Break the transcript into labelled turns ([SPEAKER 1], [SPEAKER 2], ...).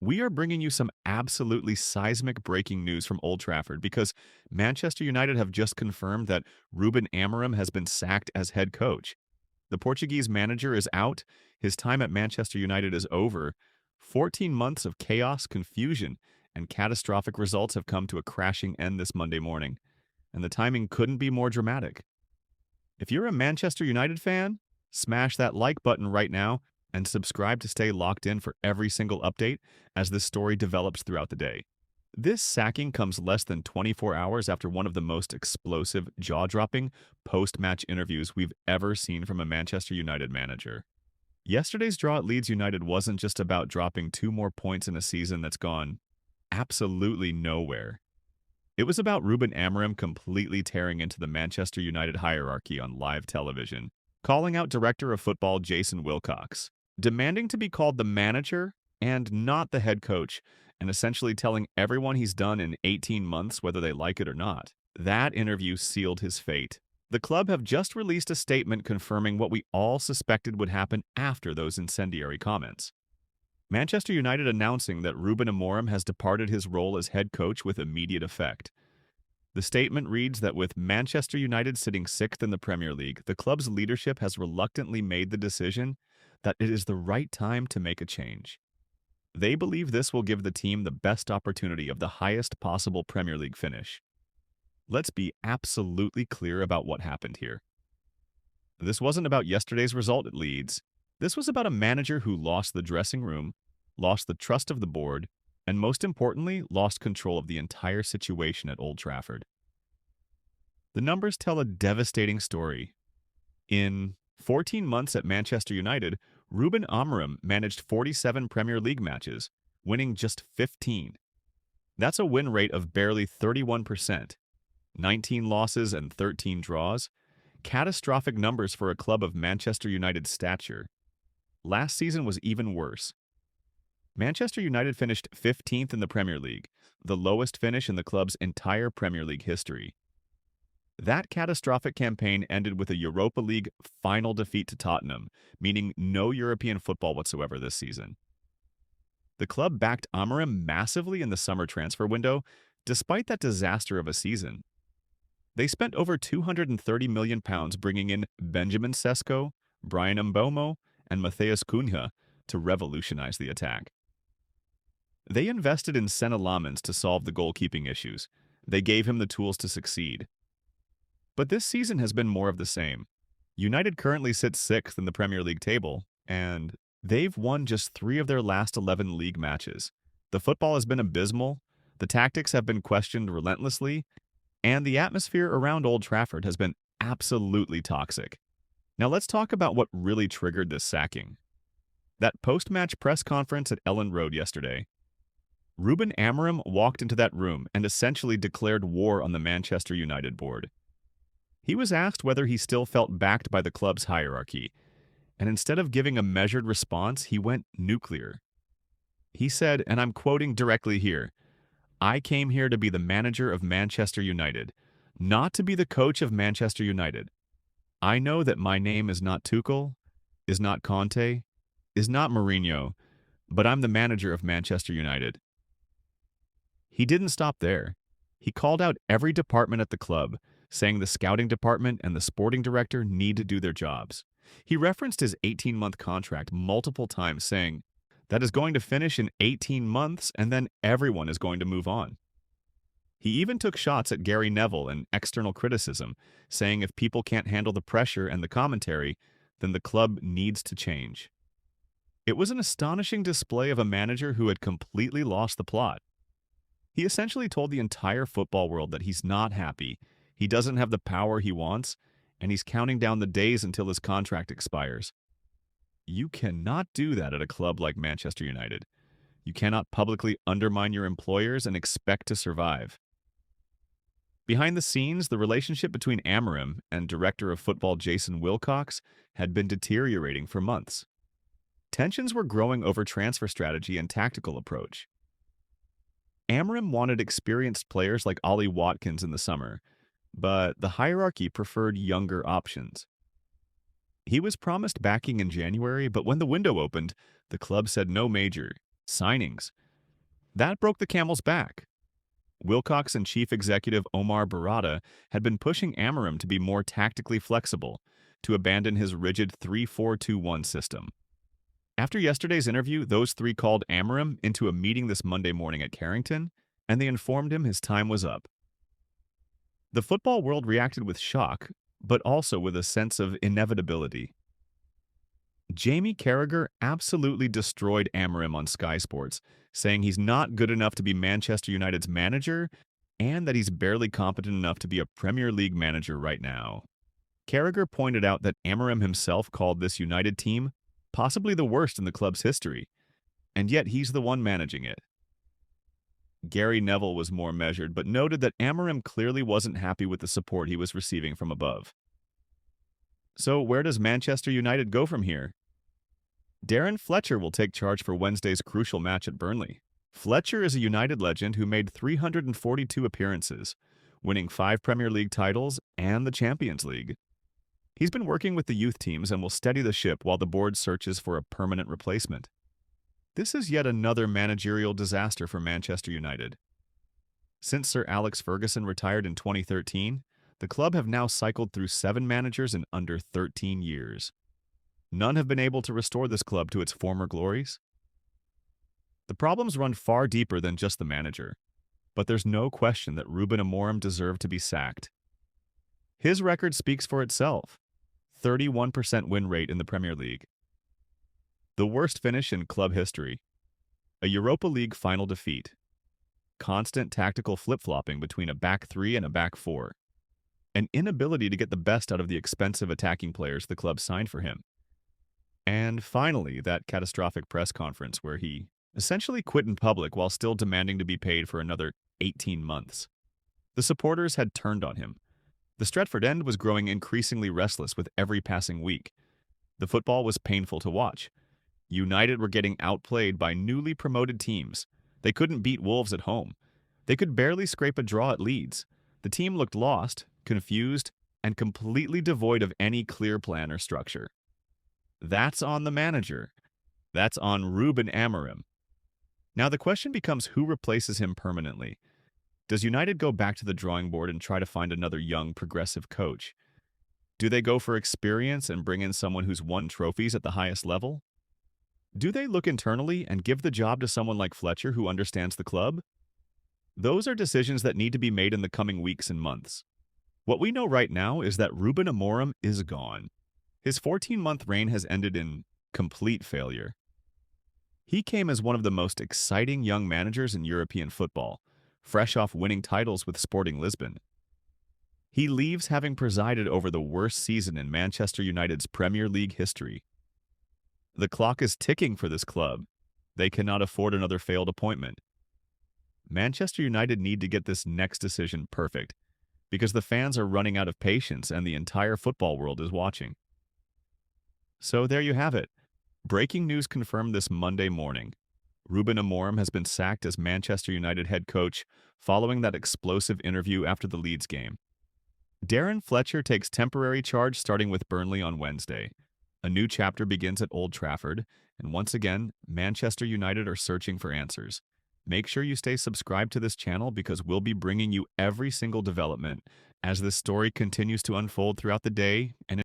[SPEAKER 1] We are bringing you some absolutely seismic breaking news from Old Trafford because Manchester United have just confirmed that Ruben Amorim has been sacked as head coach. The Portuguese manager is out. His time at Manchester United is over. 14 months of chaos, confusion, and catastrophic results have come to a crashing end this Monday morning, and the timing couldn't be more dramatic. If you're a Manchester United fan, smash that like button right now and subscribe to stay locked in for every single update as this story develops throughout the day. This sacking comes less than 24 hours after one of the most explosive, jaw-dropping post-match interviews we've ever seen from a Manchester United manager. Yesterday's draw at Leeds United wasn't just about dropping 2 more points in a season that's gone absolutely nowhere. It was about Ruben Amarim completely tearing into the Manchester United hierarchy on live television, calling out Director of Football Jason Wilcox, demanding to be called the manager and not the head coach, and essentially telling everyone he's done in 18 months whether they like it or not. That interview sealed his fate. The club have just released a statement confirming what we all suspected would happen after those incendiary comments. Manchester United announcing that Ruben Amorim has departed his role as head coach with immediate effect. The statement reads that with Manchester United sitting sixth in the Premier League, the club's leadership has reluctantly made the decision that it is the right time to make a change. They believe this will give the team the best opportunity of the highest possible Premier League finish. Let's be absolutely clear about what happened here. This wasn't about yesterday's result at Leeds. This was about a manager who lost the dressing room, lost the trust of the board, and most importantly, lost control of the entire situation at Old Trafford. The numbers tell a devastating story. In 14 months at Manchester United, Ruben Amarim managed 47 Premier League matches, winning just 15. That's a win rate of barely 31%, 19 losses and 13 draws, catastrophic numbers for a club of Manchester United's stature. Last season was even worse. Manchester United finished 15th in the Premier League, the lowest finish in the club's entire Premier League history. That catastrophic campaign ended with a Europa League final defeat to Tottenham, meaning no European football whatsoever this season. The club backed Amarim massively in the summer transfer window, despite that disaster of a season. They spent over £230 million bringing in Benjamin Sesko, Brian Mbeumo, and Matheus Cunha to revolutionize the attack. They invested in Senna Lamens to solve the goalkeeping issues. They gave him the tools to succeed. But this season has been more of the same. United currently sits sixth in the Premier League table, and they've won just 3 of their last 11 league matches. The football has been abysmal, the tactics have been questioned relentlessly, and the atmosphere around Old Trafford has been absolutely toxic. Now let's talk about what really triggered this sacking. That post-match press conference at Ellen Road yesterday. Ruben Amorim walked into that room and essentially declared war on the Manchester United board. He was asked whether he still felt backed by the club's hierarchy, and instead of giving a measured response, he went nuclear. He said, and I'm quoting directly here, "I came here to be the manager of Manchester United, not to be the coach of Manchester United. I know that my name is not Tuchel, is not Conte, is not Mourinho, but I'm the manager of Manchester United." He didn't stop there. He called out every department at the club, saying the scouting department and the sporting director need to do their jobs. He referenced his 18-month contract multiple times, saying, "That is going to finish in 18 months, and then everyone is going to move on." He even took shots at Gary Neville and external criticism, saying if people can't handle the pressure and the commentary, then the club needs to change. It was an astonishing display of a manager who had completely lost the plot. He essentially told the entire football world that he's not happy, he doesn't have the power he wants, and he's counting down the days until his contract expires. You cannot do that at a club like Manchester United. You cannot publicly undermine your employers and expect to survive. Behind the scenes, the relationship between Amarim and Director of Football Jason Wilcox had been deteriorating for months. Tensions were growing over transfer strategy and tactical approach. Amarim wanted experienced players like Ollie Watkins in the summer, but the hierarchy preferred younger options. He was promised backing in January, but when the window opened, the club said no major signings, That broke the camel's back. Wilcox and chief executive Omar Barada had been pushing Amarim to be more tactically flexible, to abandon his rigid 3-4-2-1 system. After yesterday's interview, those three called Amarim into a meeting this Monday morning at Carrington, and they informed him his time was up. The football world reacted with shock, but also with a sense of inevitability. Jamie Carragher absolutely destroyed Amarim on Sky Sports, saying he's not good enough to be Manchester United's manager and that he's barely competent enough to be a Premier League manager right now. Carragher pointed out that Amarim himself called this United team possibly the worst in the club's history, and yet he's the one managing it. Gary Neville was more measured, but noted that Amarim clearly wasn't happy with the support he was receiving from above. So where does Manchester United go from here? Darren Fletcher will take charge for Wednesday's crucial match at Burnley. Fletcher is a United legend who made 342 appearances, winning 5 Premier League titles and the Champions League. He's been working with the youth teams and will steady the ship while the board searches for a permanent replacement. This is yet another managerial disaster for Manchester United. Since Sir Alex Ferguson retired in 2013, the club have now cycled through 7 managers in under 13 years. None have been able to restore this club to its former glories. The problems run far deeper than just the manager, but there's no question that Ruben Amorim deserved to be sacked. His record speaks for itself: 31% win rate in the Premier League. The worst finish in club history. A Europa League final defeat. Constant tactical flip-flopping between a back 3 and a back 4. An inability to get the best out of the expensive attacking players the club signed for him. And finally, that catastrophic press conference where he essentially quit in public while still demanding to be paid for another 18 months. The supporters had turned on him. The Stretford end was growing increasingly restless with every passing week. The football was painful to watch. United were getting outplayed by newly promoted teams. They couldn't beat Wolves at home. They could barely scrape a draw at Leeds. The team looked lost, confused, and completely devoid of any clear plan or structure. That's on the manager. That's on Ruben Amorim. Now the question becomes who replaces him permanently. Does United go back to the drawing board and try to find another young, progressive coach? Do they go for experience and bring in someone who's won trophies at the highest level? Do they look internally and give the job to someone like Fletcher who understands the club? Those are decisions that need to be made in the coming weeks and months. What we know right now is that Ruben Amorim is gone. His 14-month reign has ended in complete failure. He came as one of the most exciting young managers in European football, fresh off winning titles with Sporting Lisbon. He leaves having presided over the worst season in Manchester United's Premier League history. The clock is ticking for this club. They cannot afford another failed appointment. Manchester United need to get this next decision perfect, because the fans are running out of patience and the entire football world is watching. So there you have it. Breaking news confirmed this Monday morning. Ruben Amorim has been sacked as Manchester United head coach following that explosive interview after the Leeds game. Darren Fletcher takes temporary charge starting with Burnley on Wednesday. A new chapter begins at Old Trafford, and once again, Manchester United are searching for answers. Make sure you stay subscribed to this channel because we'll be bringing you every single development as this story continues to unfold throughout the day and